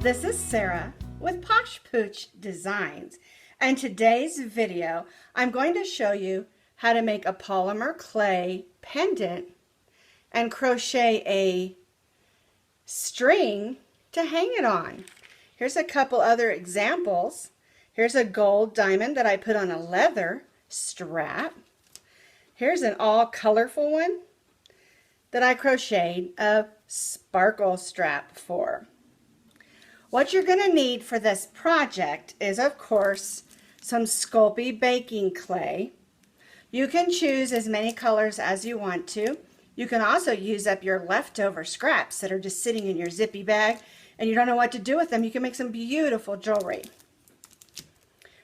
This is Sara with Posh Pooch Designs, and today's video I'm going to show you how to make a polymer clay pendant and crochet a string to hang it on. Here's a couple other examples. Here's a gold diamond that I put on a leather strap. Here's an all colorful one that I crocheted a sparkle strap for. What you're going to need for this project is, of course, some Sculpey baking clay. You can choose as many colors as you want to. You can also use up your leftover scraps that are just sitting in your zippy bag and you don't know what to do with them. You can make some beautiful jewelry.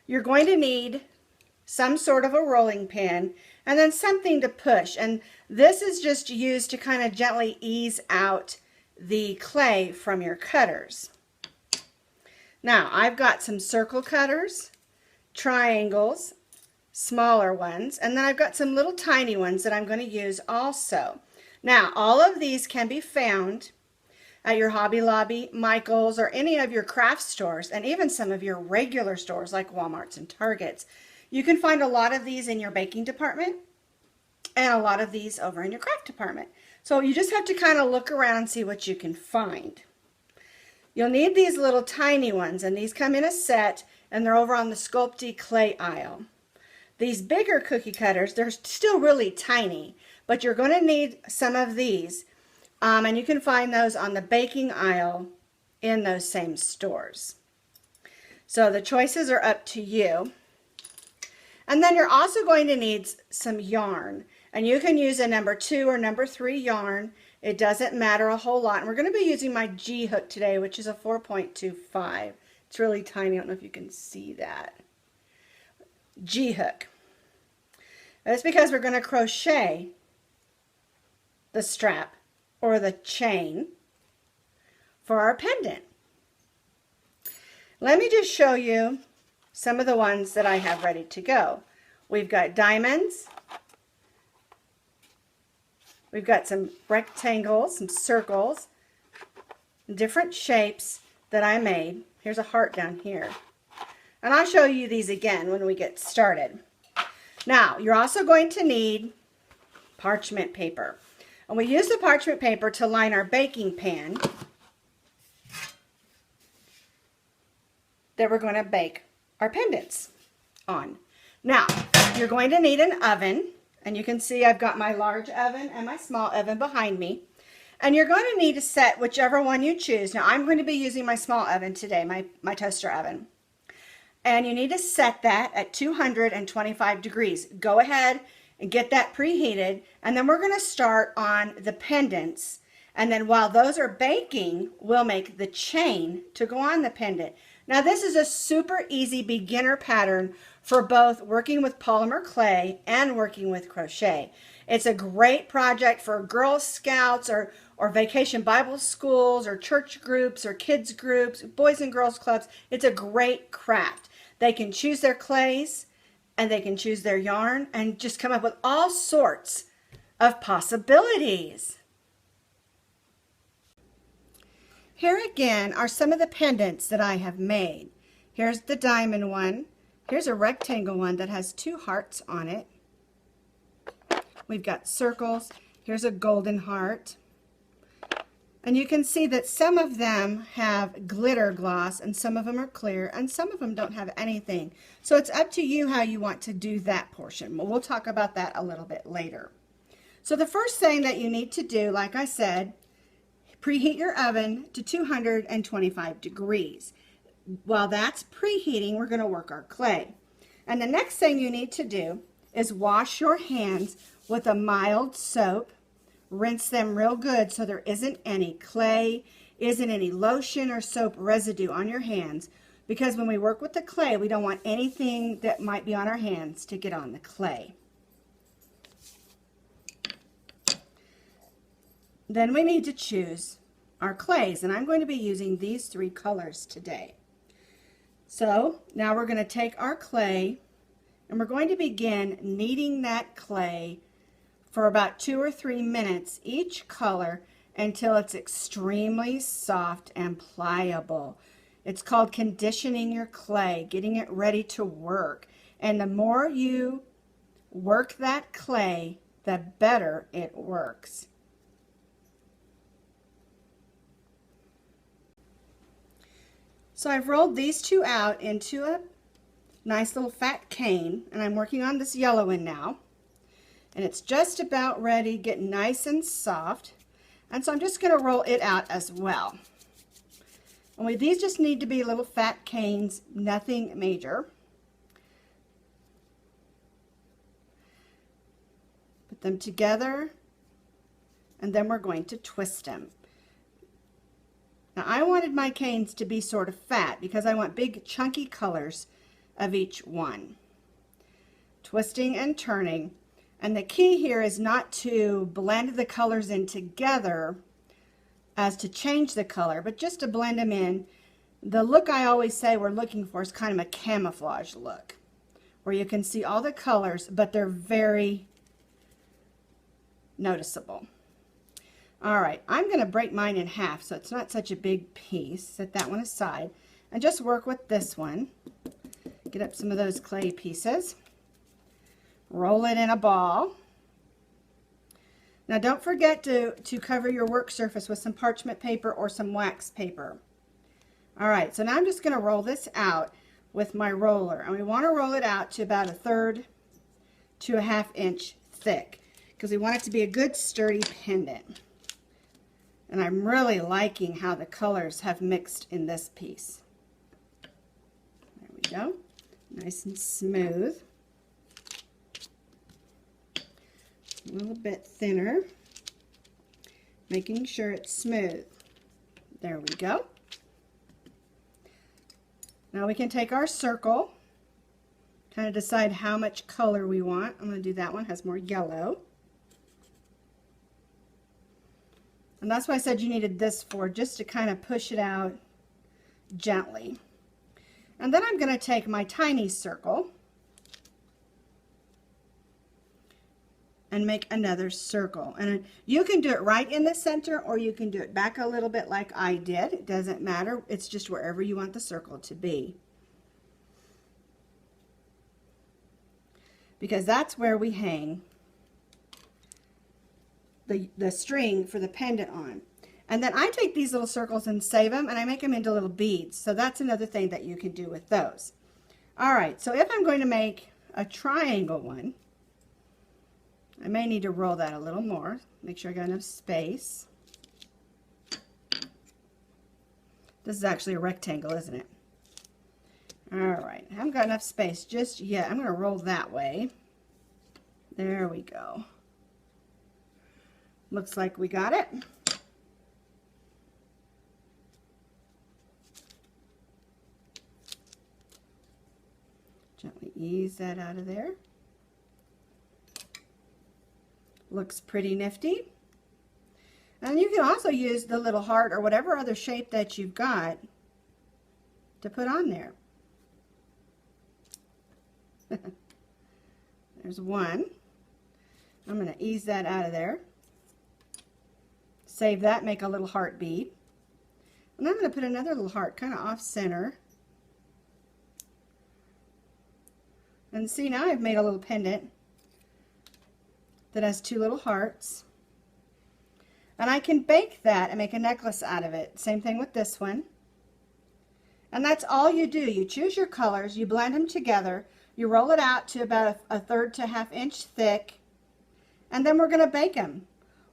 You're going to need some sort of a rolling pin and then something to push, and this is just used to kind of gently ease out the clay from your cutters. Now I've got some circle cutters, triangles, smaller ones, and then I've got some little tiny ones that I'm going to use also. Now all of these can be found at your Hobby Lobby, Michael's, or any of your craft stores, and even some of your regular stores like Walmart's and Target's. You can find a lot of these in your baking department and a lot of these over in your craft department. So you just have to kind of look around and see what you can find. You'll need these little tiny ones, and these come in a set, and they're over on the Sculpey clay aisle. These bigger cookie cutters, they're still really tiny, but you're going to need some of these, and you can find those on the baking aisle in those same stores. So the choices are up to you. And then you're also going to need some yarn, and you can use a number 2 or number 3 yarn. It doesn't matter a whole lot. And we're going to be using my G hook today, which is a 4.25. It's really tiny. I don't know if you can see that. G hook. That's because we're going to crochet the strap or the chain for our pendant. Let me just show you some of the ones that I have ready to go. We've got diamonds. We've got some rectangles, some circles, different shapes that I made. Here's a heart down here. And I'll show you these again when we get started. Now, you're also going to need parchment paper. And we use the parchment paper to line our baking pan that we're going to bake our pendants on. Now, you're going to need an oven, and you can see I've got my large oven and my small oven behind me. And you're going to need to set whichever one you choose. Now, I'm going to be using my small oven today, my toaster oven. And you need to set that at 225 degrees. Go ahead and get that preheated, and then we're going to start on the pendants. And then while those are baking, we'll make the chain to go on the pendant. Now this is a super easy beginner pattern for both working with polymer clay and working with crochet. It's a great project for Girl Scouts or vacation Bible schools or church groups or kids groups, boys and girls clubs. It's a great craft. They can choose their clays and they can choose their yarn and just come up with all sorts of possibilities. Here again are some of the pendants that I have made. Here's the diamond one. Here's a rectangle one that has 2 hearts on it. We've got circles. Here's a golden heart. And you can see that some of them have glitter gloss and some of them are clear and some of them don't have anything. So it's up to you how you want to do that portion. We'll talk about that a little bit later. So the first thing that you need to do, like I said, preheat your oven to 225 degrees. While that's preheating, we're going to work our clay. And the next thing you need to do is wash your hands with a mild soap. Rinse them real good so there isn't any clay, isn't any lotion or soap residue on your hands, because when we work with the clay, we don't want anything that might be on our hands to get on the clay. Then we need to choose our clays, and I'm going to be using these 3 colors today. So now we're going to take our clay and we're going to begin kneading that clay for about 2 or 3 minutes each color until it's extremely soft and pliable. It's called conditioning your clay, getting it ready to work. And the more you work that clay, the better it works. So I've rolled these two out into a nice little fat cane, and I'm working on this yellow one now. And it's just about ready, getting nice and soft. And so I'm just going to roll it out as well. Only these just need to be little fat canes, nothing major. Put them together, and then we're going to twist them. Now I wanted my canes to be sort of fat because I want big chunky colors of each one. Twisting and turning. And the key here is not to blend the colors in together as to change the color, but just to blend them in. The look I always say we're looking for is kind of a camouflage look, where you can see all the colors, but they're very noticeable. All right, I'm going to break mine in half so it's not such a big piece. Set that one aside and just work with this one. Get up some of those clay pieces. Roll it in a ball. Now don't forget to cover your work surface with some parchment paper or some wax paper. All right, so now I'm just going to roll this out with my roller. And we want to roll it out to about 1/3 to 1/2 inch thick because we want it to be a good sturdy pendant. And I'm really liking how the colors have mixed in this piece. There we go. Nice and smooth. A little bit thinner. Making sure it's smooth. There we go. Now we can take our circle, kind of decide how much color we want. I'm going to do that one, has more yellow. And that's why I said you needed this for, just to kind of push it out gently. And then I'm going to take my tiny circle and make another circle. And you can do it right in the center, or you can do it back a little bit like I did. It doesn't matter. It's just wherever you want the circle to be. Because that's where we hang the string for the pendant on. And then I take these little circles and save them, and I make them into little beads. So that's another thing that you can do with those. All right, so if I'm going to make a triangle one, I may need to roll that a little more. Make sure I got enough space. This is actually a rectangle, isn't it? All right, I haven't got enough space just yet. I'm going to roll that way. There we go. Looks like we got it. Gently ease that out of there. Looks pretty nifty. And you can also use the little heart or whatever other shape that you've got to put on there. There's one. I'm going to ease that out of there. Save that, make a little heart bead. And I'm going to put another little heart kind of off center. And see, now I've made a little pendant that has two little hearts. And I can bake that and make a necklace out of it. Same thing with this one. And that's all you do. You choose your colors, you blend them together, you roll it out to about 1/3 to 1/2 inch thick, and then we're going to bake them.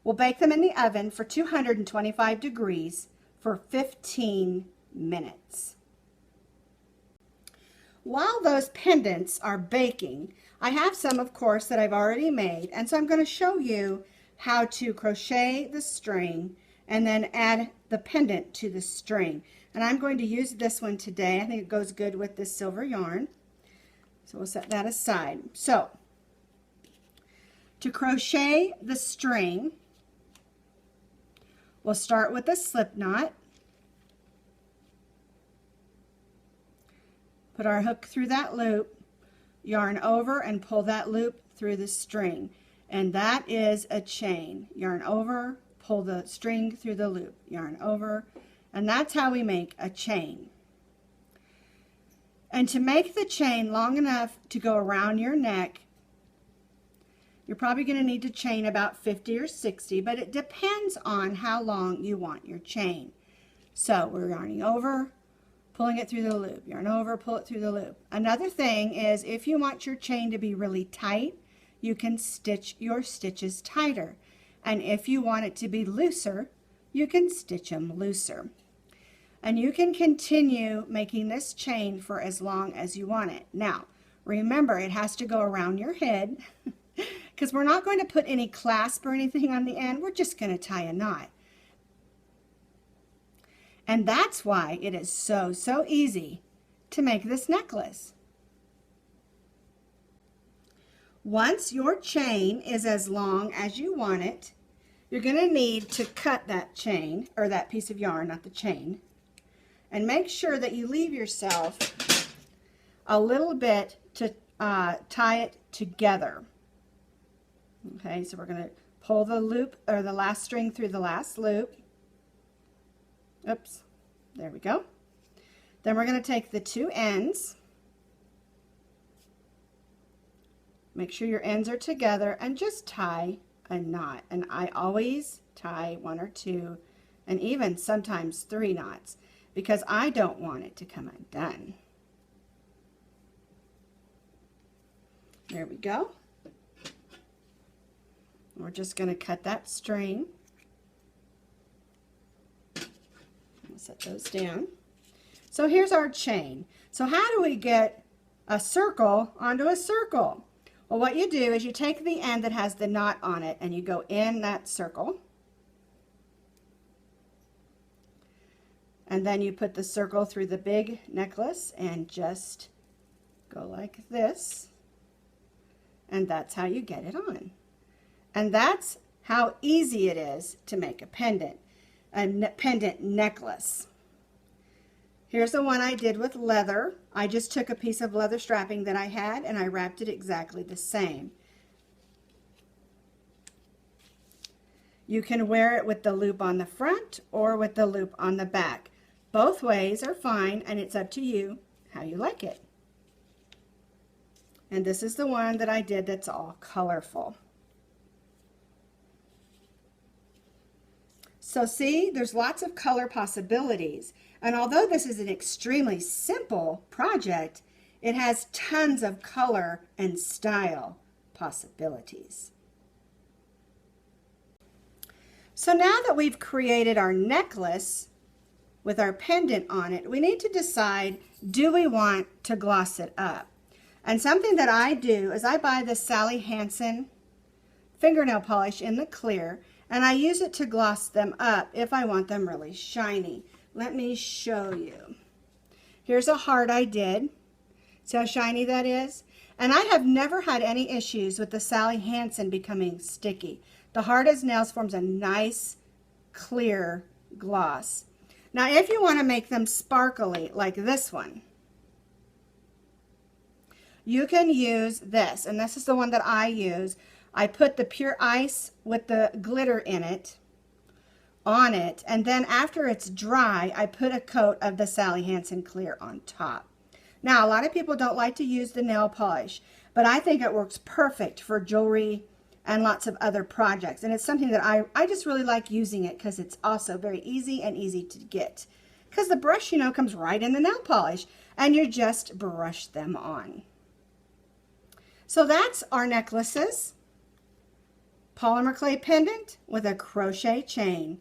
We'll bake them in the oven for 225 degrees for 15 minutes. While those pendants are baking, I have some, of course, that I've already made, and so I'm going to show you how to crochet the string and then add the pendant to the string. And I'm going to use this one today. I think it goes good with this silver yarn. So we'll set that aside. So, to crochet the string, we'll start with a slip knot. Put our hook through that loop, yarn over and pull that loop through the string. And that is a chain. Yarn over, pull the string through the loop, yarn over, and that's how we make a chain. And to make the chain long enough to go around your neck, you're probably going to need to chain about 50 or 60, but it depends on how long you want your chain. So we're yarning over, pulling it through the loop, yarn over, pull it through the loop. Another thing is if you want your chain to be really tight, you can stitch your stitches tighter. And if you want it to be looser, you can stitch them looser. And you can continue making this chain for as long as you want it. Now, remember, it has to go around your head because we're not going to put any clasp or anything on the end. We're just going to tie a knot. And that's why it is so easy to make this necklace. Once your chain is as long as you want it, you're going to need to cut that chain, or that piece of yarn, not the chain, and make sure that you leave yourself a little bit to tie it together. Okay, so we're going to pull the loop, or the last string through the last loop. Oops, there we go. Then we're going to take the two ends. Make sure your ends are together and just tie a knot. And I always tie 1 or 2 and even sometimes 3 knots because I don't want it to come undone. There we go. We're just going to cut that string. I'll set those down. So here's our chain. So how do we get a circle onto a circle? Well, what you do is you take the end that has the knot on it and you go in that circle. And then you put the circle through the big necklace and just go like this. And that's how you get it on. And that's how easy it is to make a pendant necklace. Here's the one I did with leather. I just took a piece of leather strapping that I had and I wrapped it exactly the same. You can wear it with the loop on the front or with the loop on the back. Both ways are fine, and it's up to you how you like it. And this is the one that I did that's all colorful. So see, there's lots of color possibilities. And although this is an extremely simple project, it has tons of color and style possibilities. So now that we've created our necklace with our pendant on it, we need to decide, do we want to gloss it up? And something that I do is I buy the Sally Hansen fingernail polish in the clear, and I use it to gloss them up if I want them really shiny. Let me show you. Here's a heart I did. See how shiny that is? And I have never had any issues with the Sally Hansen becoming sticky. The heart as nails forms a nice, clear gloss. Now, if you want to make them sparkly, like this one, you can use this. And this is the one that I use. I put the pure ice with the glitter in it, on it, and then after it's dry, I put a coat of the Sally Hansen clear on top. Now, a lot of people don't like to use the nail polish, but I think it works perfect for jewelry and lots of other projects. And it's something that I just really like using it because it's also very easy and easy to get. Because the brush, you know, comes right in the nail polish, and you just brush them on. So that's our necklaces. Polymer clay pendant with a crochet chain.